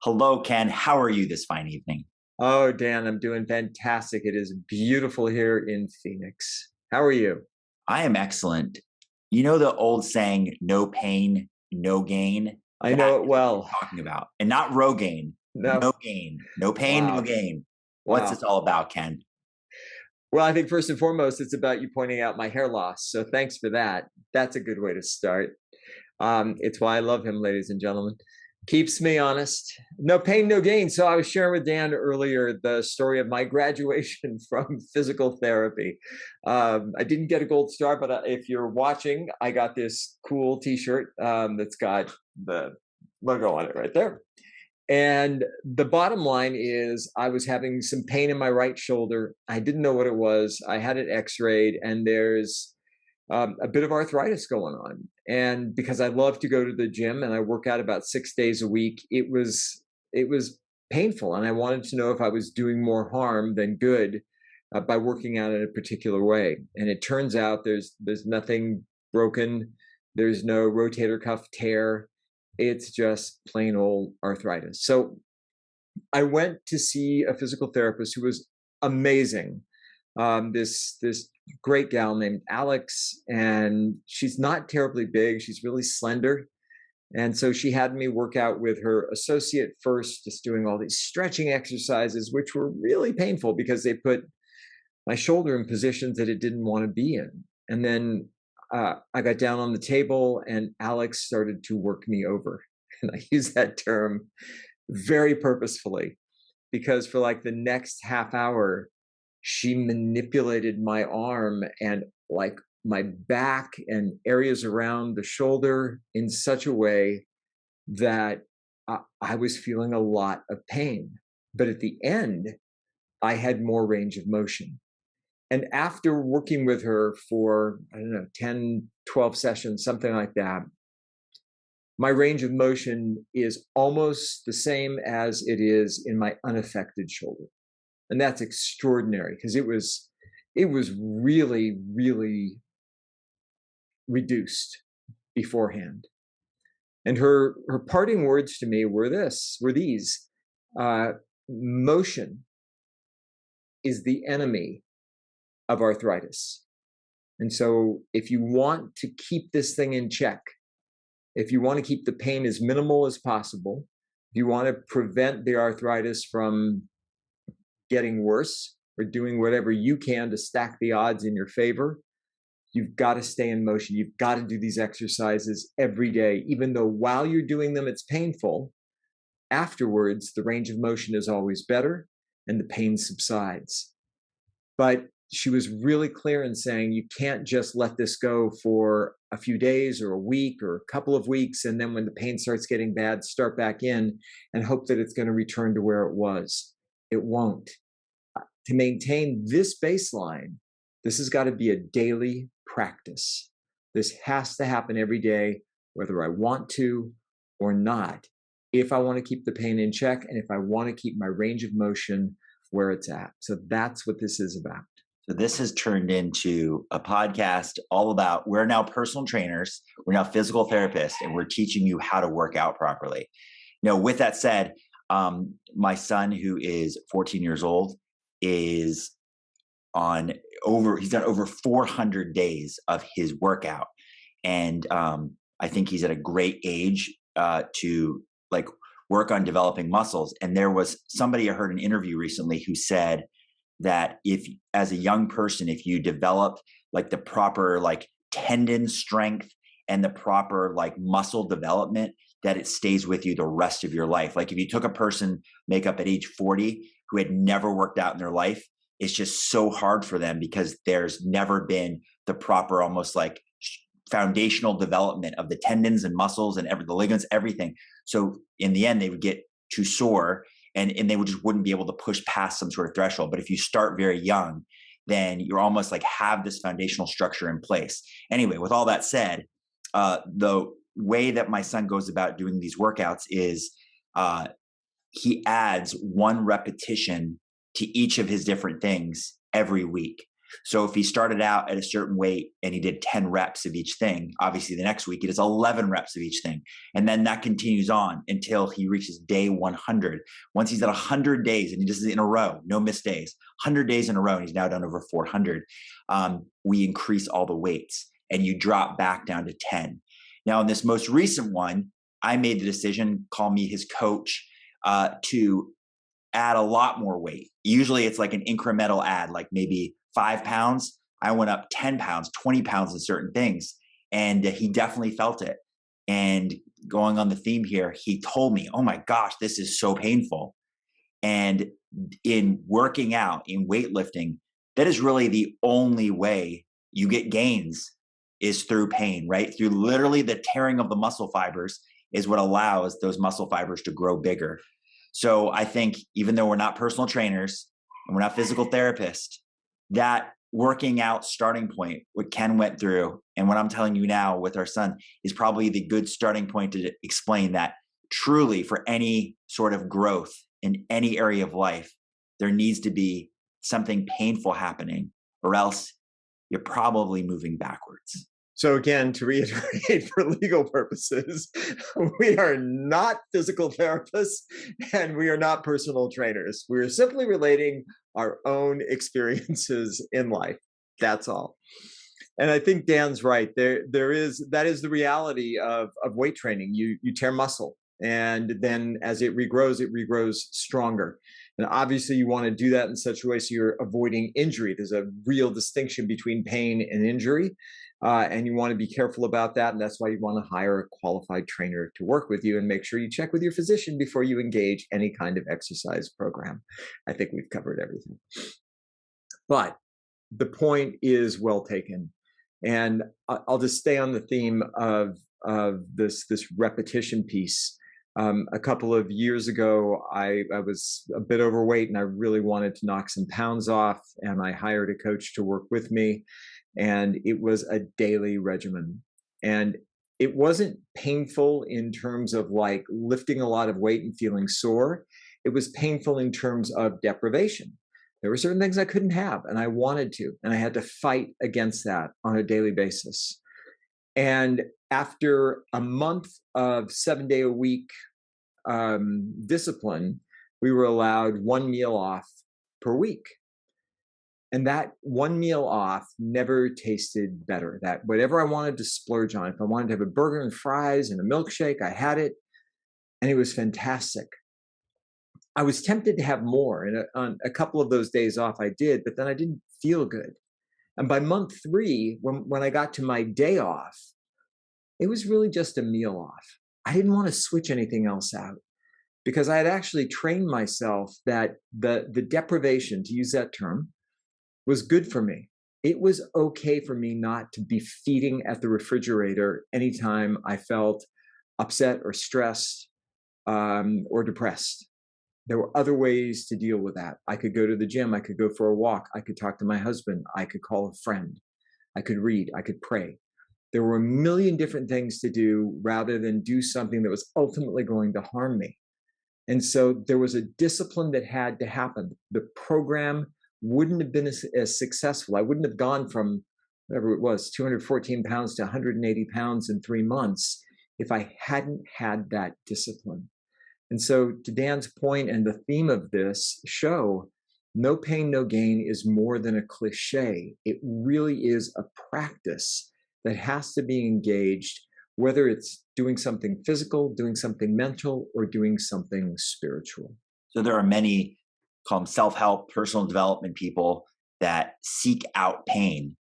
Hello, Ken. How are you this fine evening? Oh, Dan, I'm doing fantastic. It is beautiful here in Phoenix. How are you? I am excellent. You know the old saying, no pain, no gain? I That know it is what well. I'm talking about. And not Rogaine, No, no gain, no pain, no wow, gain. What's this wow. all about, Ken? Well, I think first and foremost, it's about you pointing out my hair loss. So thanks for that. That's a good way to start. It's why I love him, ladies and gentlemen. Keeps me honest. No pain, no gain. So I was sharing with Dan earlier the story of my graduation from physical therapy. I didn't get a gold star, but if you're watching, I got this cool T-shirt that's got the logo on it right there. And the bottom line is, I was having some pain in my right shoulder. I didn't know what it was. I had it x-rayed, and there's a bit of arthritis going on. And because I love to go to the gym and I work out about 6 days a week, it was painful, and I wanted to know if I was doing more harm than good by working out in a particular way. And it turns out there's nothing broken. There's no rotator cuff tear. It's just plain old arthritis. So I went to see a physical therapist who was amazing. This great gal named Alex, and she's not terribly big. She's really slender, and so she had me work out with her associate first, just doing all these stretching exercises, which were really painful because they put my shoulder in positions that it didn't want to be in. And then I got down on the table, and Alex started to work me over, and I use that term very purposefully because for like the next half hour, she manipulated my arm and like my back and areas around the shoulder in such a way that I was feeling a lot of pain. But at the end, I had more range of motion. And after working with her for, I don't know, 10, 12 sessions, something like that, my range of motion is almost the same as it is in my unaffected shoulder. And that's extraordinary because it was really reduced beforehand. And her parting words to me were these: uh, motion is the enemy of arthritis. And so if you want to keep this thing in check, if you want to keep the pain as minimal as possible, if you want to prevent the arthritis from getting worse or doing whatever you can to stack the odds in your favor, you've got to stay in motion. You've got to do these exercises every day, even though while you're doing them, it's painful. Afterwards, the range of motion is always better and the pain subsides. But she was really clear in saying you can't just let this go for a few days or a week or a couple of weeks, and then when the pain starts getting bad, start back in and hope that it's going to return to where it was. It won't. To maintain this baseline, this has got to be a daily practice. This has to happen every day, whether I want to or not, if I want to keep the pain in check and if I want to keep my range of motion where it's at. So that's what this is about. So this has turned into a podcast all about we're now personal trainers, we're now physical therapists, and we're teaching you how to work out properly. With that said, my son, who is 14 years old, is he's done over 400 days of his workout. And I think he's at a great age to like work on developing muscles. And there was somebody I heard an interview recently who said that if as a young person, if you develop like the proper like tendon strength and the proper like muscle development, that it stays with you the rest of your life. Like if you took a person make up at age 40 who had never worked out in their life, it's just so hard for them because there's never been the proper almost like foundational development of the tendons and muscles and the ligaments, everything. So in the end, they would get too sore and they wouldn't be able to push past some sort of threshold. But if you start very young, then you're almost like have this foundational structure in place. Anyway, with all that said, the way that my son goes about doing these workouts is he adds one repetition to each of his different things every week. So if he started out at a certain weight and he did 10 reps of each thing, obviously the next week he does 11 reps of each thing. And then that continues on until he reaches day 100. Once he's at 100 days and he does it in a row, no missed days, 100 days in a row, and he's now done over 400, we increase all the weights and you drop back down to 10. Now, in this most recent one, I made the decision, call me his coach, to add a lot more weight. Usually it's like an incremental add, like maybe 5 pounds. I went up 10 pounds, 20 pounds in certain things. And he definitely felt it. And going on the theme here, he told me, oh my gosh, this is so painful. And in working out, in weightlifting, that is really the only way you get gains is through pain, right? Through literally the tearing of the muscle fibers is what allows those muscle fibers to grow bigger. So I think even though we're not personal trainers and we're not physical therapists, that working out starting point, what Ken went through and what I'm telling you now with our son is probably the good starting point to explain that truly for any sort of growth in any area of life, there needs to be something painful happening or else you're probably moving backwards. So again, to reiterate for legal purposes, we are not physical therapists and we are not personal trainers. We're simply relating our own experiences in life. That's all. And I think Dan's right. That is the reality of weight training. You tear muscle, and then as it regrows stronger. And obviously you want to do that in such a way so you're avoiding injury. There's a real distinction between pain and injury. And you want to be careful about that. And that's why you want to hire a qualified trainer to work with you and make sure you check with your physician before you engage any kind of exercise program. I think we've covered everything. But the point is well taken. And I'll just stay on the theme of this repetition piece. A couple of years ago, I was a bit overweight and I really wanted to knock some pounds off. And I hired a coach to work with me. And it was a daily regimen. And it wasn't painful in terms of like lifting a lot of weight and feeling sore. It was painful in terms of deprivation. There were certain things I couldn't have and I wanted to, and I had to fight against that on a daily basis. And after a month of 7-day-a-week discipline, we were allowed 1 meal off per week. And that 1 meal off never tasted better. That whatever I wanted to splurge on, if I wanted to have a burger and fries and a milkshake, I had it. And it was fantastic. I was tempted to have more. And on a couple of those days off, I did, but then I didn't feel good. And by month 3, when I got to my day off, it was really just a meal off. I didn't want to switch anything else out because I had actually trained myself that the deprivation, to use that term, was good for me. It was okay for me not to be feeding at the refrigerator anytime I felt upset or stressed or depressed. There were other ways to deal with that. I could go to the gym. I could go for a walk. I could talk to my husband. I could call a friend. I could read. I could pray. There were a million different things to do rather than do something that was ultimately going to harm me. And so there was a discipline that had to happen. The program wouldn't have been as successful. I wouldn't have gone from whatever it was, 214 pounds to 180 pounds in 3 months if I hadn't had that discipline. And so to Dan's point and the theme of this show, no pain, no gain is more than a cliche. It really is a practice that has to be engaged, whether it's doing something physical, doing something mental, or doing something spiritual. So there are many, call them self-help, personal development people that seek out pain.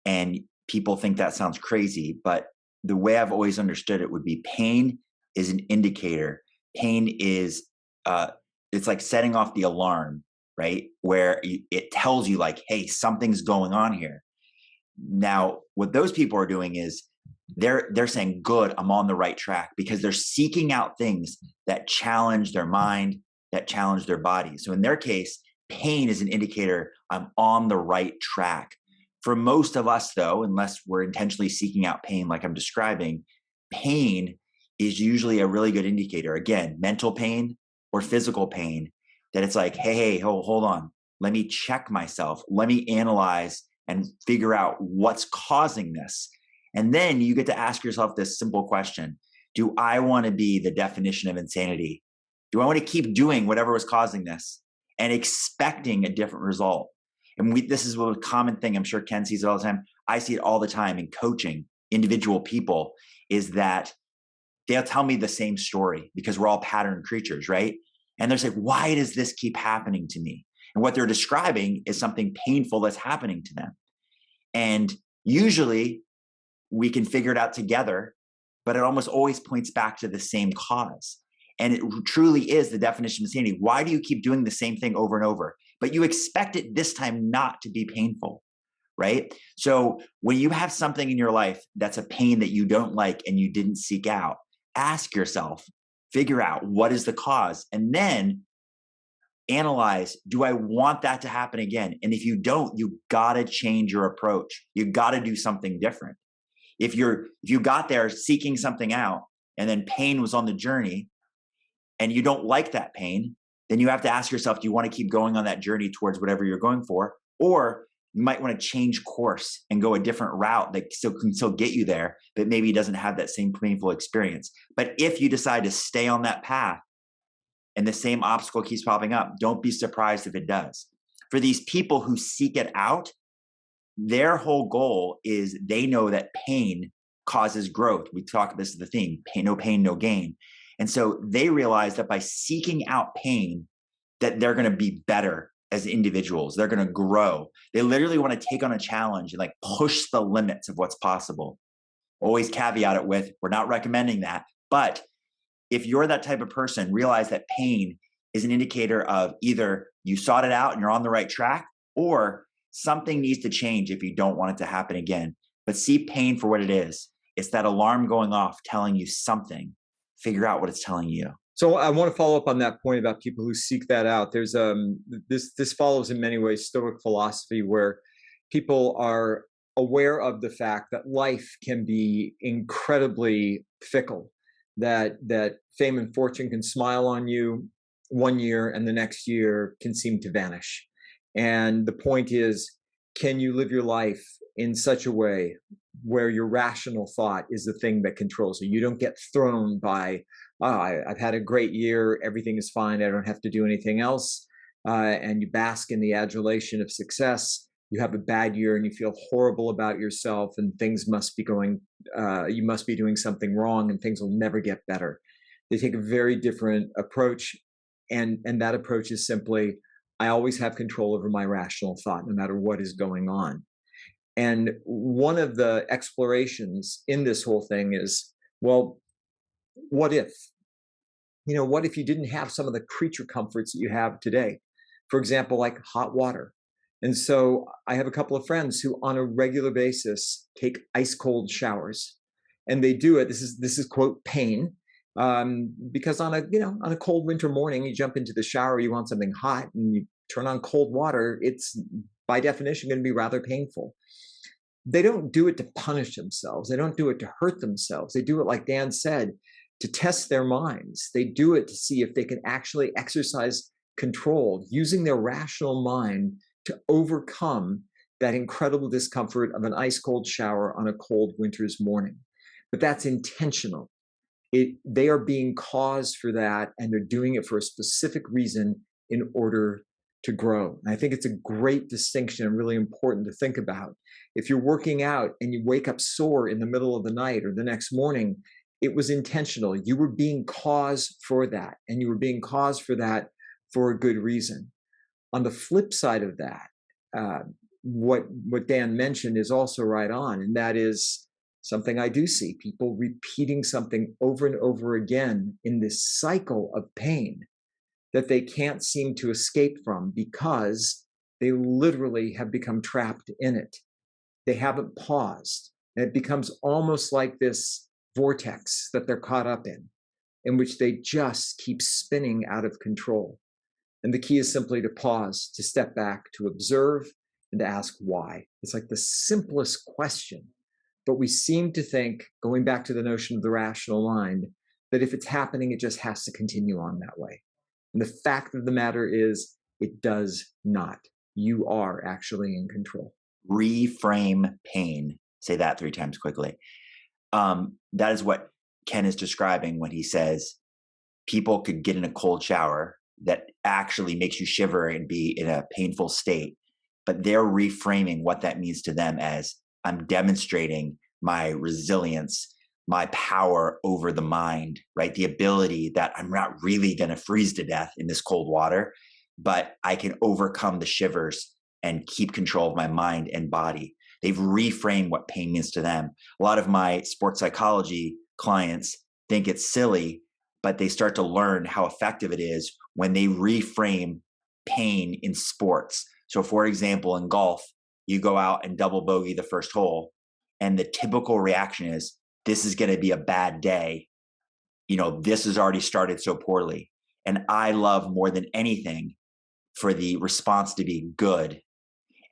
And people think that sounds crazy, but the way I've always understood it would be pain is an indicator. Pain is, it's like setting off the alarm, right? Where it tells you like, hey, something's going on here. Now, what those people are doing is they're saying, good, I'm on the right track, because they're seeking out things that challenge their mind, that challenge their body. So in their case, pain is an indicator I'm on the right track. For most of us, though, unless we're intentionally seeking out pain like I'm describing, pain is usually a really good indicator. Again, mental pain or physical pain, that it's like, hey, hold on. let me check myself, let me analyze and figure out what's causing this. And then you get to ask yourself this simple question: do I want to be the definition of insanity? Do I want to keep doing whatever was causing this and expecting a different result? And this is a common thing. I'm sure Ken sees it all the time. I see it all the time in coaching individual people, is that they'll tell me the same story because we're all pattern creatures, right? And they're like, why does this keep happening to me? And what they're describing is something painful that's happening to them. And usually we can figure it out together, but it almost always points back to the same cause. And it truly is the definition of insanity. Why do you keep doing the same thing over and over, but you expect it this time not to be painful, right? So when you have something in your life that's a pain that you don't like and you didn't seek out, ask yourself, figure out what is the cause, and then analyze, do I want that to happen again? And if you don't, you gotta change your approach. You gotta do something different. If you got there seeking something out and then pain was on the journey and you don't like that pain, then you have to ask yourself, do you want to keep going on that journey towards whatever you're going for? Or you might want to change course and go a different route that can still get you there, but maybe doesn't have that same painful experience. But if you decide to stay on that path and the same obstacle keeps popping up, don't be surprised if it does. For these people who seek it out, their whole goal is they know that pain causes growth. This is the theme, pain, no gain. And so they realize that by seeking out pain, that they're going to be better as individuals. They're going to grow. They literally want to take on a challenge and like push the limits of what's possible. Always caveat it with, we're not recommending that. But if you're that type of person, realize that pain is an indicator of either you sought it out and you're on the right track, or something needs to change if you don't want it to happen again. But see pain for what it is. It's that alarm going off telling you something. Figure out what it's telling you. So I want to follow up on that point about people who seek that out. There's this follows in many ways Stoic philosophy, where people are aware of the fact that life can be incredibly fickle, that fame and fortune can smile on you one year and the next year can seem to vanish. And the point is, can you live your life in such a way where your rational thought is the thing that controls you? You don't get thrown by, I've had a great year, everything is fine, I don't have to do anything else. And you bask in the adulation of success. You have a bad year and you feel horrible about yourself and things must be going, you must be doing something wrong and things will never get better. They take a very different approach. And that approach is simply, I always have control over my rational thought, no matter what is going on. And one of the explorations in this whole thing is, well, what if? What if you didn't have some of the creature comforts that you have today? For example, like hot water. And so I have a couple of friends who on a regular basis take ice cold showers. And they do it, this is quote, pain. Because on a cold winter morning, you jump into the shower, you want something hot and you turn on cold water, it's by definition going to be rather painful. They don't do it to punish themselves. They don't do it to hurt themselves. They do it, like Dan said, to test their minds. They do it to see if they can actually exercise control using their rational mind to overcome that incredible discomfort of an ice cold shower on a cold winter's morning. But that's intentional. They are being caused for that, and they're doing it for a specific reason in order to grow. And I think it's a great distinction and really important to think about. If you're working out and you wake up sore in the middle of the night or the next morning, it was intentional. You were being caused for that, and you were being caused for that for a good reason. On the flip side of that, what Dan mentioned is also right on, and that is something I do see, people repeating something over and over again in this cycle of pain that they can't seem to escape from because they literally have become trapped in it. They haven't paused. And it becomes almost like this vortex that they're caught up in which they just keep spinning out of control. And the key is simply to pause, to step back, to observe, and to ask why. It's like the simplest question. But we seem to think, going back to the notion of the rational mind, that if it's happening, it just has to continue on that way. And the fact of the matter is, it does not. you are actually in control. Reframe pain. Say that 3 times quickly. That is what Ken is describing when he says people could get in a cold shower that actually makes you shiver and be in a painful state, but they're reframing what that means to them as, I'm demonstrating my resilience, my power over the mind, right? The ability that I'm not really going to freeze to death in this cold water, but I can overcome the shivers and keep control of my mind and body. They've reframed what pain means to them. A lot of my sports psychology clients think it's silly, but they start to learn how effective it is when they reframe pain in sports. So for example, in golf, you go out and double bogey the first hole, and the typical reaction is, this is going to be a bad day. This has already started so poorly. And I love more than anything for the response to be good.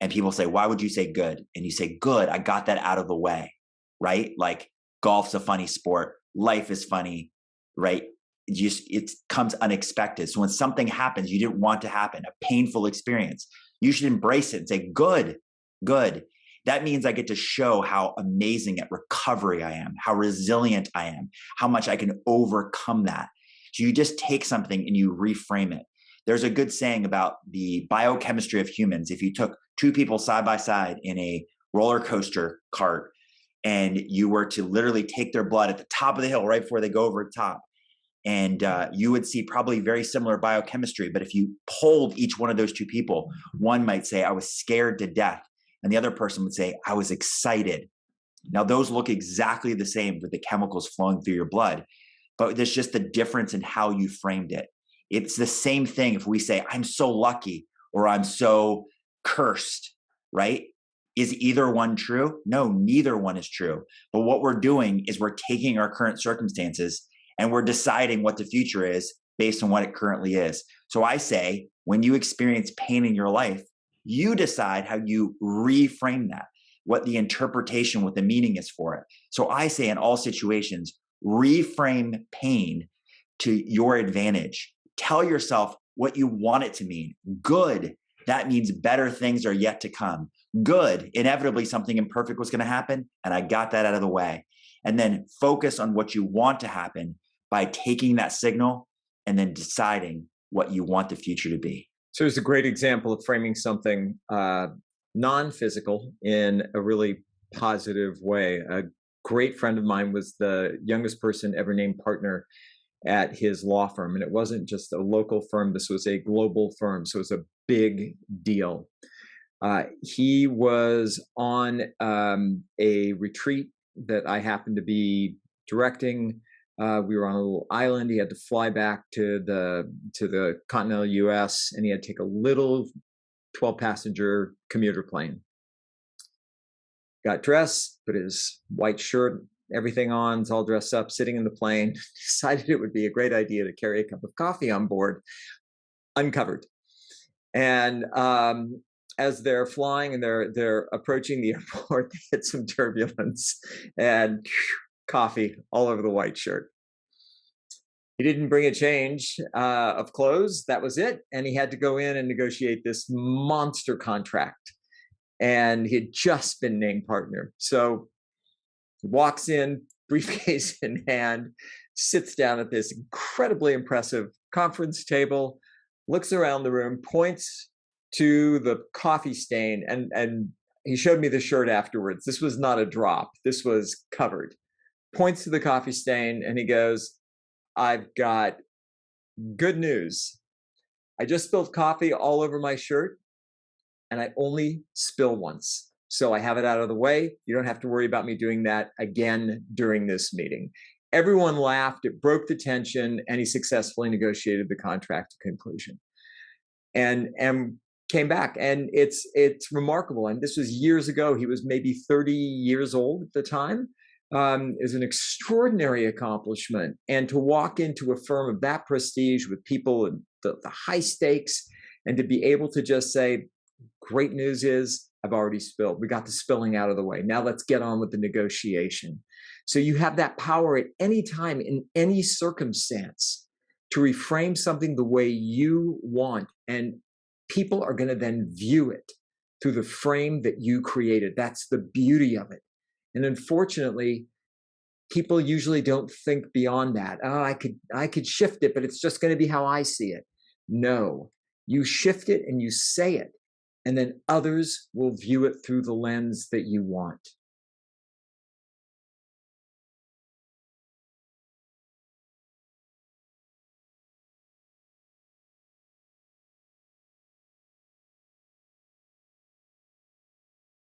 And people say, why would you say good? And you say, good, I got that out of the way, right? Like golf's a funny sport. Life is funny, right? It comes unexpected. So when something happens you didn't want to happen, a painful experience, you should embrace it and say, good, good. That means I get to show how amazing at recovery I am, how resilient I am, how much I can overcome that. So you just take something and you reframe it. There's a good saying about the biochemistry of humans. If you took 2 people side by side in a roller coaster cart and you were to literally take their blood at the top of the hill right before they go over the top, and you would see probably very similar biochemistry. But if you polled each one of those 2 people, one might say, I was scared to death. And the other person would say, I was excited. Now, those look exactly the same with the chemicals flowing through your blood, but there's just the difference in how you framed it. It's the same thing if we say, I'm so lucky or I'm so cursed, right? Is either one true? No, neither one is true. But what we're doing is we're taking our current circumstances and we're deciding what the future is based on what it currently is. So I say, when you experience pain in your life, you decide how you reframe that, what the interpretation, what the meaning is for it. So I say in all situations, reframe pain to your advantage. Tell yourself what you want it to mean. Good, that means better things are yet to come. Good, inevitably something imperfect was going to happen, and I got that out of the way. And then focus on what you want to happen by taking that signal and then deciding what you want the future to be. So it's a great example of framing something non-physical in a really positive way. A great friend of mine was the youngest person ever named partner at his law firm. And it wasn't just a local firm. This was a global firm. So it was a big deal. He was on a retreat that I happened to be directing. We were on a little island. He had to fly back to the continental US, and he had to take a little 12-passenger commuter plane. Got dressed, put his white shirt, everything on, is all dressed up, sitting in the plane, decided it would be a great idea to carry a cup of coffee on board, uncovered. And as they're flying and they're approaching the airport, they hit some turbulence and coffee all over the white shirt. He didn't bring a change of clothes. That was it. And he had to go in and negotiate this monster contract. And he had just been named partner. So he walks in, briefcase in hand, sits down at this incredibly impressive conference table, looks around the room, points to the coffee stain. And he showed me the shirt afterwards. This was not a drop. This was covered. Points to the coffee stain and he goes, I've got good news. I just spilled coffee all over my shirt and I only spill once. So I have it out of the way. You don't have to worry about me doing that again during this meeting. Everyone laughed. It broke the tension and he successfully negotiated the contract to conclusion and came back. And it's remarkable. And this was years ago. He was maybe 30 years old at the time. Is an extraordinary accomplishment. And to walk into a firm of that prestige with people and the high stakes and to be able to just say, great news is I've already spilled. We got the spilling out of the way. Now let's get on with the negotiation. So you have that power at any time in any circumstance to reframe something the way you want. And people are going to then view it through the frame that you created. That's the beauty of it. And unfortunately, people usually don't think beyond that. Oh, I could shift it, but it's just going to be how I see it. No, you shift it and you say it, and then others will view it through the lens that you want.